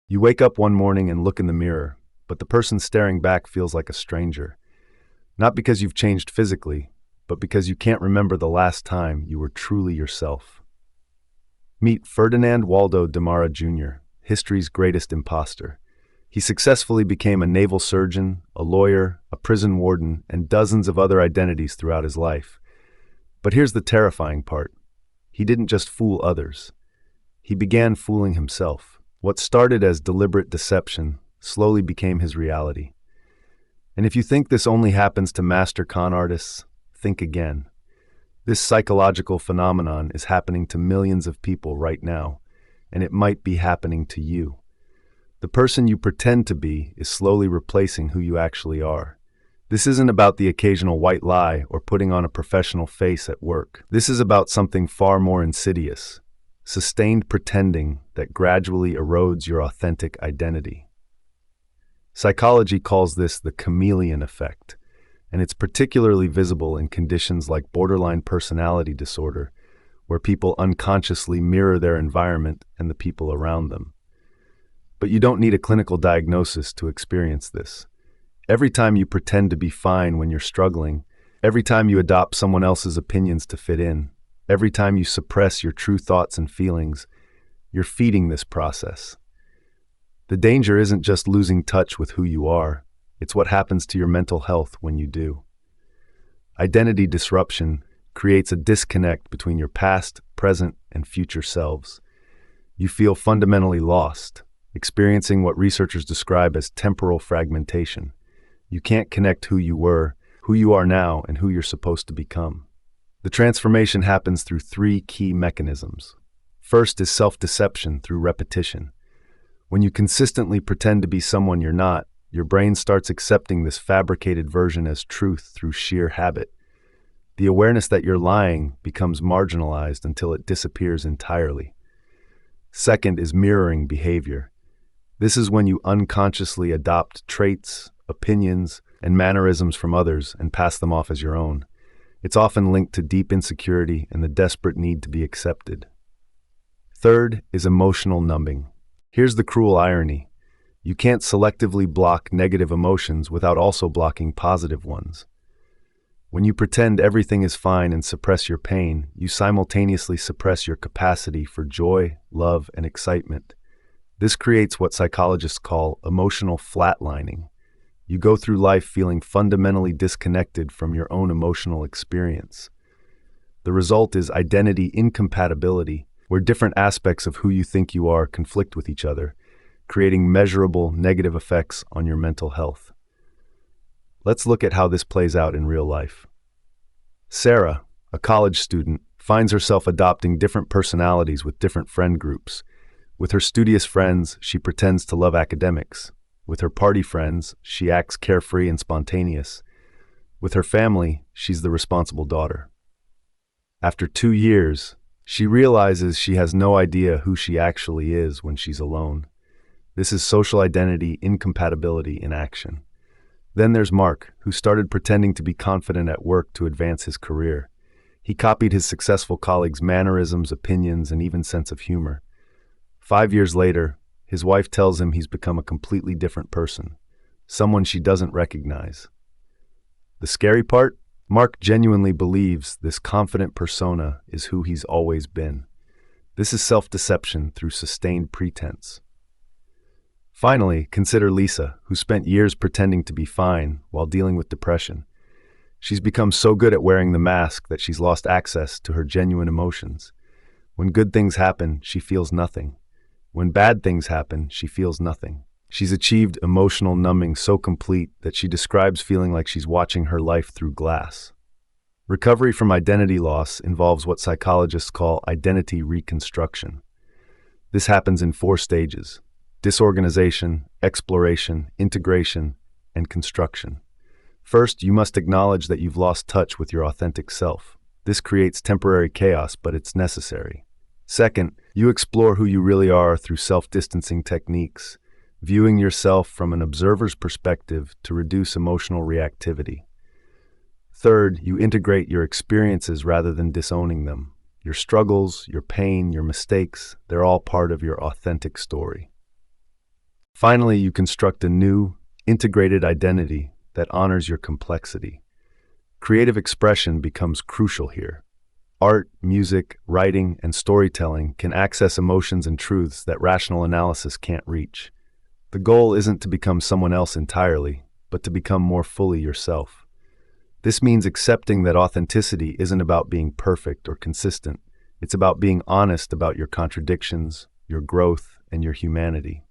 You wake up one morning and look in the mirror, but the person staring back feels like a stranger. Not because you've changed physically, but because you can't remember the last time you were truly yourself. Meet Ferdinand Waldo Demara Jr., history's greatest imposter. He successfully became a naval surgeon, a lawyer, a prison warden, and dozens of other identities throughout his life. But here's the terrifying part. He didn't just fool others. He began fooling himself. What started as deliberate deception slowly became his reality. And if you think this only happens to master con artists, think again. This psychological phenomenon is happening to millions of people right now, and it might be happening to you. The person you pretend to be is slowly replacing who you actually are. This isn't about the occasional white lie or putting on a professional face at work. This is about something far more insidious: sustained pretending that gradually erodes your authentic identity. Psychology calls this the chameleon effect, and it's particularly visible in conditions like borderline personality disorder, where people unconsciously mirror their environment and the people around them. But you don't need a clinical diagnosis to experience this. Every time you pretend to be fine when you're struggling, every time you adopt someone else's opinions to fit in, every time you suppress your true thoughts and feelings, you're feeding this process. The danger isn't just losing touch with who you are, it's what happens to your mental health when you do. Identity disruption creates a disconnect between your past, present, and future selves. You feel fundamentally lost, experiencing what researchers describe as temporal fragmentation. You can't connect who you were, who you are now, and who you're supposed to become. The transformation happens through three key mechanisms. First is self-deception through repetition. When you consistently pretend to be someone you're not, your brain starts accepting this fabricated version as truth through sheer habit. The awareness that you're lying becomes marginalized until it disappears entirely. Second is mirroring behavior. This is when you unconsciously adopt traits, opinions, and mannerisms from others and pass them off as your own. It's often linked to deep insecurity and the desperate need to be accepted. Third is emotional numbing. Here's the cruel irony. You can't selectively block negative emotions without also blocking positive ones. When you pretend everything is fine and suppress your pain, you simultaneously suppress your capacity for joy, love, and excitement. This creates what psychologists call emotional flatlining. You go through life feeling fundamentally disconnected from your own emotional experience. The result is identity incompatibility, where different aspects of who you think you are conflict with each other, creating measurable negative effects on your mental health. Let's look at how this plays out in real life. Sarah, a college student, finds herself adopting different personalities with different friend groups. With her studious friends, she pretends to love academics. With her party friends, she acts carefree and spontaneous. With her family, she's the responsible daughter. After 2 years, she realizes she has no idea who she actually is when she's alone. This is social identity incompatibility in action. Then there's Mark, who started pretending to be confident at work to advance his career. He copied his successful colleagues' mannerisms, opinions, and even sense of humor. 5 years later, his wife tells him he's become a completely different person, someone she doesn't recognize. The scary part? Mark genuinely believes this confident persona is who he's always been. This is self-deception through sustained pretense. Finally, consider Lisa, who spent years pretending to be fine while dealing with depression. She's become so good at wearing the mask that she's lost access to her genuine emotions. When good things happen, she feels nothing. When bad things happen, she feels nothing. She's achieved emotional numbing so complete that she describes feeling like she's watching her life through glass. Recovery from identity loss involves what psychologists call identity reconstruction. This happens in 4 stages: disorganization, exploration, integration, and construction. First, you must acknowledge that you've lost touch with your authentic self. This creates temporary chaos, but it's necessary. Second, you explore who you really are through self-distancing techniques, viewing yourself from an observer's perspective to reduce emotional reactivity. Third, you integrate your experiences rather than disowning them. Your struggles, your pain, your mistakes, they're all part of your authentic story. Finally, you construct a new, integrated identity that honors your complexity. Creative expression becomes crucial here. Art, music, writing, and storytelling can access emotions and truths that rational analysis can't reach. The goal isn't to become someone else entirely, but to become more fully yourself. This means accepting that authenticity isn't about being perfect or consistent. It's about being honest about your contradictions, your growth, and your humanity.